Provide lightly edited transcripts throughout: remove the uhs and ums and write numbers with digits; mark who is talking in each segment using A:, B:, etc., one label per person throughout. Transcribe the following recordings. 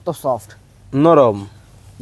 A: কত সফট
B: নরম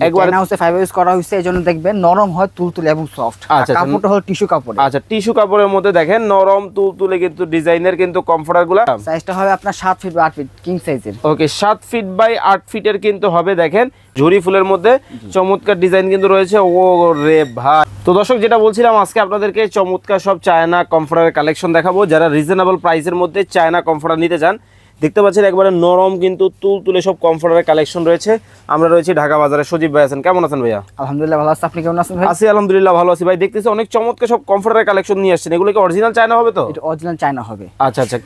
A: একবার হাউসে ফাইবার ইউজ করা হয়েছে এজন্য দেখবেন নরম হয় তুলতুলে এবং সফট। কাপড়টা হলো টিস্যু কাপড়।
B: আচ্ছা টিস্যু কাপড়ের মধ্যে দেখেন নরম তুলতুলে কিন্তু ডিজাইনের কিন্তু কমফোর্টারগুলো
A: সাইজটা হবে আপনার 7 ফিট বাই 8 ফিট কিং সাইজের।
B: ওকে 7 ফিট বাই 8 ফিটের কিন্তু হবে দেখেন ঝুরি ফুলের মধ্যে চমৎকার ডিজাইন কিন্তু রয়েছে। ও রে ভাই, তো দর্শক যেটা বলছিলাম আজকে আপনাদেরকে চমৎকার সব চায়না কমফোর্টারের কালেকশন দেখাবো। যারা রিজনেবল প্রাইসের মধ্যে চায়না কমফোর্টার নিতে চান দেখতে পাচ্ছেন একবারে নরম কিন্তু তুলতুলে সব কমফোর্টারের কালেকশন রয়েছে। আমরা রয়েছি ঢাকা বাজারে। সজীব ভাই আছেন, কেমন আছেন ভাইয়া?
A: আলহামদুলিল্লাহ ভালো আছি, আপনি কেমন আছেন ভাই?
B: আছি আলহামদুলিল্লাহ ভালো আছি ভাই। দেখতেছি অনেক চমৎকার সব কমফোর্টারের কালেকশন নিয়ে আসছেন, এগুলো কি অরিজিনাল চায়না হবে? তো
A: এটা অরিজিনাল চায়না হবে।
B: আচ্ছা আচ্ছা,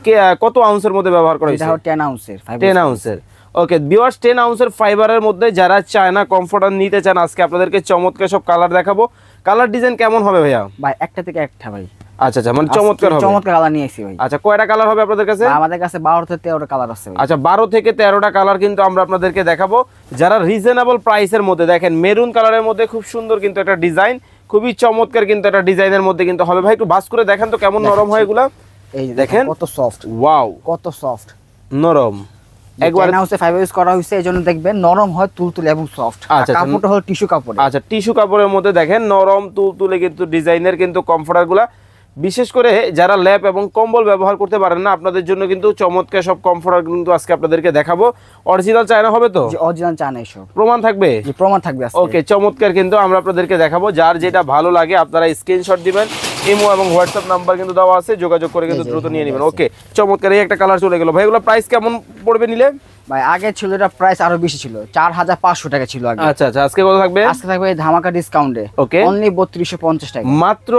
B: কত আউন্সের মধ্যে ব্যবহার করা হয়েছে?
A: এটা 10 আউন্সের
B: 10 আউন্সের। ওকে ভিউয়ার্স 10 আউন্সের ফাইবারের মধ্যে যারা চায়না কমফোর্টার নিতে চান আজকে আপনাদেরকে চমৎকার সব কালার দেখাবো। কালার ডিজাইন কেমন হবে ভাইয়া?
A: ভাই একটা থেকে একটা ভাই।
B: আচ্ছা আচ্ছা, মানে চমৎকার হবে।
A: চমৎকার কালার নিয়ে আসি ভাই।
B: আচ্ছা কয়টা কালার হবে আপনাদের কাছে?
A: আমাদের কাছে 12 থেকে 13টা কালার আছে ভাই।
B: আচ্ছা 12 থেকে 13টা কালার কিন্তু আমরা আপনাদেরকে দেখাবো। যারা রিজনেবল প্রাইসের মধ্যে দেখেন মেরুন কালারের মধ্যে খুব সুন্দর কিন্তু একটা ডিজাইন, খুবই চমৎকার কিন্তু একটা ডিজাইনের মধ্যে কিন্তু হবে। ভাই একটু বাস করে দেখেন তো কেমন নরম হয় এগুলা।
A: এই দেখেন কত সফট।
B: ওয়াও
A: কত সফট
B: নরম
A: একবার হাউসে ফাইবার ইউজ করা হয়েছে এজন্য দেখবেন নরম হয় তুলতুলে এবং সফট। কাপড়টা হলো টিস্যু কাপড়।
B: আচ্ছা টিস্যু কাপড়ের মধ্যে দেখেন নরম তুলতুলে কিন্তু ডিজাইনের কিন্তু কমফোর্টারগুলা, বিশেষ করে যারা ল্যাপ এবং কম্বল ব্যবহার করতে পারেন না আপনাদের জন্য কিন্তু চমৎকার সব কমফোর্টার কিন্তু আজকে আপনাদেরকে দেখাবো। অরিজিনাল চায়না হবে তো?
A: অরিজিনাল চায়না এসব
B: প্রমাণ থাকবে?
A: জি প্রমাণ থাকবে আজকে।
B: ওকে চমৎকার কিন্তু আমরা আপনাদেরকে দেখাবো। যার যেটা ভালো লাগে আপনারা স্ক্রিনশট দিবেন, ইমো এবং হোয়াটসঅ্যাপ নাম্বার কিন্তু দেওয়া আছে, যোগাযোগ করে কিন্তু দ্রুত নিয়ে নেবেন। ওকে চমৎকার, এই একটা কালার চলে গেল ভাই। এগুলো প্রাইস কেমন পড়বে নিলে?
A: ভাই আগে ছিল এটা প্রাইস আরো বেশি ছিল, 4500 টাকা ছিল আগে।
B: আচ্ছা আচ্ছা, আজকে কত থাকবে?
A: আজকে থাকবে ধামাকা ডিসকাউন্টে
B: ওকে
A: অনলি 3250 টাকা।
B: মাত্র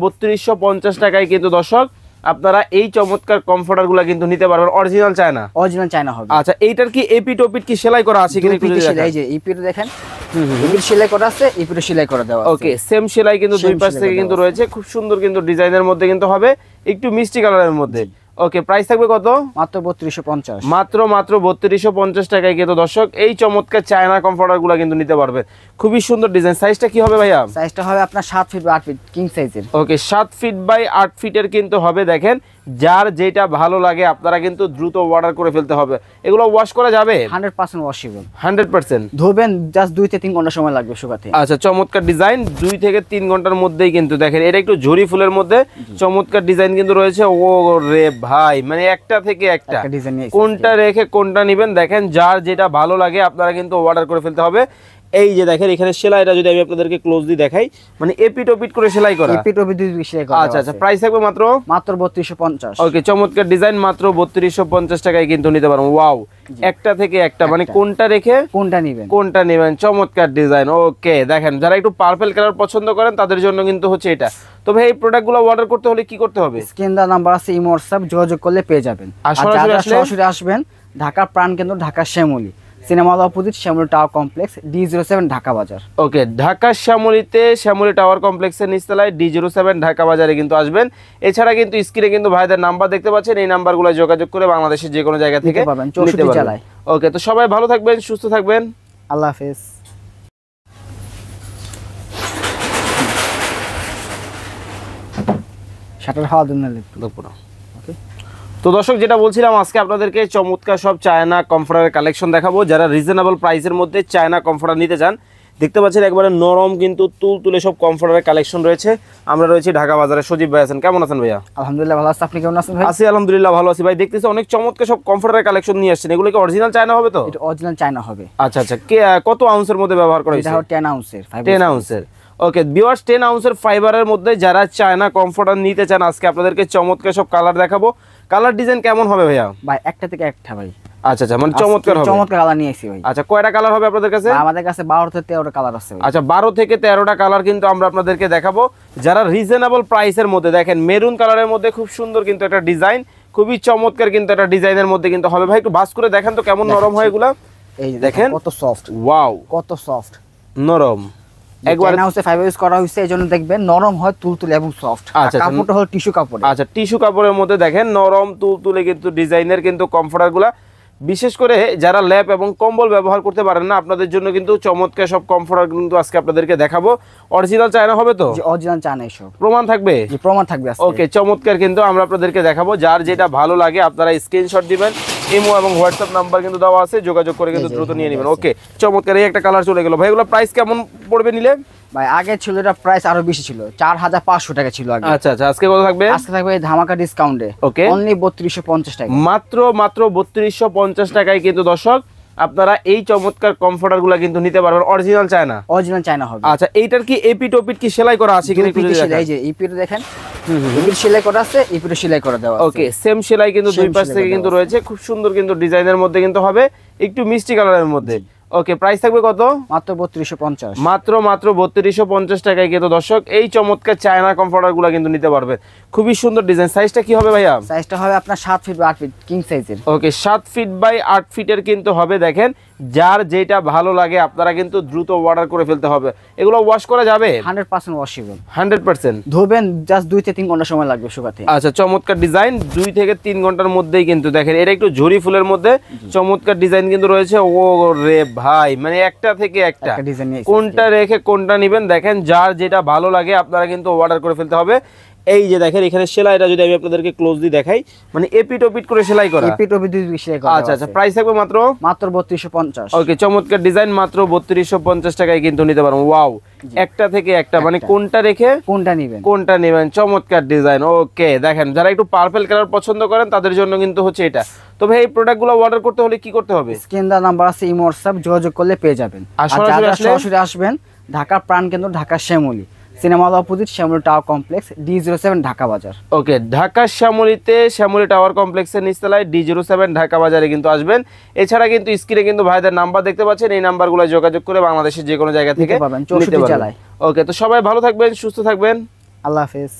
B: 3250 টাকায় কিন্তু দর্শক আপনারা এই চমৎকার কমফোর্টারগুলো কিন্তু নিতে পারবেন। Original China? অরিজিনাল চায়না হবে। আচ্ছা এইটার কি এপি টপিট কি সেলাই করা আছে কিনা একটু দেখেন। এই যে এপি দেখেন, এপি সেলাই করা আছে, এপি সেলাই করা দেওয়া আছে। ওকে সেম সেলাই কিন্তু দুই পাশ থেকে কিন্তু রয়েছে, খুব সুন্দর কিন্তু ডিজাইনের মধ্যে কিন্তু হবে, একটু মিষ্টি কালারের মধ্যে। ওকে প্রাইস থাকবে কত? মাত্র 3250। মাত্র 3250 টাকায় কিন্তু দর্শক এই চমৎকার চায়না কমফোর্টারগুলো কিন্তু নিতে পারবে। খুবই সুন্দর ডিজাইন। সাইজটা কি হবে ভাইয়া? সাইজটা হবে আপনার 7 ফিট বাই 8 ফিট কিং সাইজের। ওকে 7 ফিট বাই 8 ফিটের কিন্তু হবে দেখেন। যার যেটা ভালো লাগে আপনারা কিন্তু দ্রুত অর্ডার করে ফেলতে হবে। এগুলো ওয়াশ করা যাবে? 100% ওয়াশেবল। 100% ধোবেন, জাস্ট 2 থেকে 3 ঘন্টা সময় লাগবে শুকাতে। আচ্ছা চমৎকার ডিজাইন, 2 থেকে 3 ঘন্টার মধ্যেই কিন্তু দেখেন। এটা একটু ঝুরি ফুলের মধ্যে চমৎকার ডিজাইন কিন্তু রয়েছে। ও রে ভাই, মানে একটা থেকে একটা কোনটা রেখে কোনটা নেবেন দেখেন। যার যেটা ভালো লাগে আপনারা কিন্তু অর্ডার করে ফেলতে হবে। এই যে দেখেন এখানে সেলাইটা যদি আমি আপনাদেরকে ক্লোজলি দেখাই, মানে এপিট ওপিট করে সেলাই করা। এপিট ওপিট দিয়ে সেলাই করা। আচ্ছা আচ্ছা, প্রাইস থাকবে মাত্র 3250। ওকে চমৎকার ডিজাইন, মাত্র 3250 টাকায় কিন্তু নিতে পারবেন। ওয়াও, একটা থেকে একটা, মানে কোনটা রেখে কোনটা নেবেন। চমৎকার ডিজাইন। ওকে দেখেন, যারা একটু পার্পল কালার পছন্দ করেন তাদের জন্য কিন্তু হচ্ছে এটা। তো ভাই এই প্রোডাক্টগুলো অর্ডার করতে হলে কি করতে হবে? স্ক্রিন দা নাম্বার আছে, ইমো হোয়াটসঅ্যাপ, যোগাযোগ করলে পেয়ে যাবেন। আর সরাসরি আসবেন ঢাকা প্রাণকেন্দ্র, Dhaka Shyamoli cinema hall opposite Shyamoli tower complex, D07 Dhaka Bazar. Okay Dhaka শ্যামলীতে শ্যামলী টাওয়ার কমপ্লেক্সের নিচতলায় D07 ঢাকা বাজারে কিন্তু আসবেন। এছাড়া কিন্তু স্ক্রিনে কিন্তু ভাইদের নাম্বার দেখতে পাচ্ছেন, এই নাম্বারগুলো যোগাযোগ করে বাংলাদেশের যে কোনো জায়গা থেকে পাবেন, 64 জেলায়। ওকে তো সবাই ভালো থাকবেন, সুস্থ থাকবেন, আল্লাহ হাফেজ। শাটার হাওয়া দিন না পুরো। ওকে তো দর্শক যেটা বলছিলাম আজকে আপনাদেরকে চমৎকার সব চায়না কমফোর্টারের কালেকশন দেখাবো। যারা রিজনেবল প্রাইসের মধ্যে চায়না কমফোর্টার নিতে চান দেখতে পাচ্ছেন একবারে নরম কিন্তু তুলতুলে সব কমফোর্টারের কালেকশন রয়েছে। আমরা রয়েছি ঢাকা বাজারে। সজীব ভাই আছেন, কেমন আছেন ভাইয়া? আলহামদুলিল্লাহ ভালো আছি, আপনি কেমন আছেন ভাই? আছি আলহামদুলিল্লাহ ভালো আছি ভাই। দেখতেছি অনেক চমৎকার সব কমফোর্টারের কালেকশন নিয়ে আসছেন, এগুলো কি অরিজিনাল চায়না হবে তো? এটা অরিজিনাল চায়না হবে। আচ্ছা আচ্ছা, কত আউন্সের মধ্যে ব্যবহার করা হয়েছে? এটা 10 আউন্সের 10 আউন্সের। ওকে ভিউয়ার্স 10 আউন্সের ফাইবারের মধ্যে যারা চায়না কমফোর্টার নিতে চান আজকে আপনাদেরকে চমৎকার সব কালার দেখাবো। কালার ডিজাইন কেমন হবে ভাইয়া? ভাই একটা থেকে একটা ভাই। আচ্ছা আচ্ছা, মানে চমৎকার হবে, চমৎকার কালার নিয়ে আসি ভাই। আচ্ছা কয়টা কালার হবে আপনাদের কাছে? আমাদের কাছে 12 থেকে 13টা কালার আছে। আচ্ছা 12 থেকে 13টা কালার কিন্তু আমরা আপনাদেরকে দেখাবো। যারা রিজনেবল প্রাইসের মধ্যে দেখেন মেরুন কালারের মধ্যে খুব সুন্দর কিন্তু একটা ডিজাইন, খুবই চমৎকার কিন্তু একটা ডিজাইনের মধ্যে কিন্তু হবে। ভাই একটু বাস করে দেখেন তো কেমন নরম হয় এগুলা। এই দেখেন কত সফট। ওয়াও কত সফট নরম। একবার হাউসে ফাইবার ইউজ করা হয়েছে এজন্য দেখবেন নরম হয় তুলতুলে এবং সফট। কাপড়টা হলো টিস্যু কাপড়। আচ্ছা টিস্যু কাপড়ের মধ্যে দেখেন নরম তুলতুলে কিন্তু ডিজাইনের কিন্তু কমফোর্টারগুলা, বিশেষ করে যারা ল্যাপ এবং কম্বল ব্যবহার করতে পারেন না আপনাদের জন্য কিন্তু চমৎকার সব কমফোর্টার কিন্তু আজকে আপনাদেরকে দেখাবো। অরিজিনাল চায়না হবে তো? জি অরিজিনাল চায়না এসব। প্রমাণ থাকবে? জি প্রমাণ থাকবে আজকে। ওকে চমৎকার কিন্তু আমরা আপনাদেরকে দেখাবো। যার যেটা ভালো লাগে আপনারা স্ক্রিনশট দিবেন, ইমো এবং হোয়াটসঅ্যাপ নাম্বার কিন্তু দেওয়া আছে, যোগাযোগ করে কিন্তু দ্রুত নিয়ে নেবেন। ওকে, চমৎকার এই একটা কালার চলে গেল ভাই, এগুলো প্রাইস কেমন পড়বে নিলে?
A: ভাই আগে ছিল এটা প্রাইস আরো বেশি ছিল, 4500 টাকা ছিল আগে।
B: আচ্ছা আচ্ছা, আজকে কত থাকবে?
A: আজকে থাকবে ধামাকা ডিসকাউন্টে
B: ওকে,
A: অনলি 3250 টাকা,
B: মাত্র 3250 টাকায় কিন্তু দর্শক আপনারা এই চমৎকার কমফোর্টারগুলো কিন্তু নিতে পারবেন, অরিজিনাল চায়না।
A: অরিজিনাল চায়না হবে।
B: আচ্ছা, এইটার কি এপি টপিট কি সেলাই করা আছে কিনা একটু দেখেন।
A: এই যে এপিটা দেখেন, এপির সেলাই করা আছে, এপিটা সেলাই করা দেওয়া আছে।
B: ওকে, সেম সেলাই কিন্তু দুই পাশ থেকে কিন্তু রয়েছে, খুব সুন্দর কিন্তু ডিজাইনের মধ্যে কিন্তু হবে, একটু মিষ্টি কালারের মধ্যে। ওকে, প্রাইস থাকবে কত?
A: মাত্র 3250।
B: মাত্র 3250 টাকায় কিন্তু দর্শক এই চমৎকার চায়না কমফোর্টারগুলো কিন্তু নিতে পারবেন। খুবই সুন্দর ডিজাইন। সাইজটা কি হবে ভাইয়া?
A: সাইজটা হবে আপনার 7 ফিট বাই 8 ফিট কিং সাইজের।
B: ওকে, 7 ফিট বাই 8 ফিটের কিন্তু হবে। দেখেন, যার যেটা ভালো লাগে আপনারা কিন্তু দ্রুত অর্ডার করে ফেলতে হবে। এগুলো ওয়াশ করা যাবে?
A: 100% ওয়াশেবল।
B: 100%
A: ধোবেন, জাস্ট 2 থেকে 3 ঘন্টা সময় লাগবে শুকাতে।
B: আচ্ছা, চমৎকার ডিজাইন, 2 থেকে 3 ঘন্টার মধ্যেই কিন্তু দেখেন, এটা একটু ঝুরি ফুলের মধ্যে চমৎকার ডিজাইন কিন্তু রয়েছে। ও রে ভাই, মানে একটা থেকে একটা
A: ডিজাইন,
B: কোনটা রেখে কোনটা নেবেন, দেখেন যার যেটা ভালো লাগে আপনারা কিন্তু অর্ডার করে ফেলতে হবে। এই যে দেখেন এখানে সেলাইটা যদি আমি আপনাদেরকে ক্লোজলি দেখাই, মানে এপিট ওপিট করে সেলাই করা,
A: এপিট ওপিট দুই সেলাই করা।
B: আচ্ছা আচ্ছা, প্রাইস থাকবে মাত্র
A: 3250।
B: ওকে, চমৎকার ডিজাইন, মাত্র 3250 টাকায় কিন্তু নিতে পারবেন। ওয়াও, একটা থেকে একটা, মানে কোনটা রেখে কোনটা নেবেন, চমৎকার ডিজাইন। ওকে, দেখেন যারা একটু পার্পল কালার পছন্দ করেন তাদের জন্য কিন্তু হচ্ছে এটা। তো ভাই, এই প্রোডাক্টগুলো অর্ডার করতে হলে কি করতে হবে?
A: স্ক্রিন দা নাম্বার আছে, ইমো হোয়াটসঅ্যাপ, যোগাযোগ করলে পেয়ে যাবেন।
B: আর সরাসরি
A: আসবেন ঢাকার প্রাণকেন্দ্র, Dhaka Shyamoli cinema hall opposite, Shyamoli tower complex, D07 Dhaka Bazar.
B: Okay, Dhaka শ্যামলীতে শ্যামলী টাওয়ার কমপ্লেক্সের নিচতলায় D07 ঢাকা বাজারে কিন্তু আসবেন। এছাড়া কিন্তু স্ক্রিনে কিন্তু ভাইদের নাম্বার দেখতে পাচ্ছেন, এই নাম্বারগুলো যোগাযোগ করে বাংলাদেশের যে কোনো জায়গা থেকে নিতে পারবেন। ওকে, তো সবাই ভালো থাকবেন, সুস্থ থাকবেন,
A: আল্লাহ হাফেজ।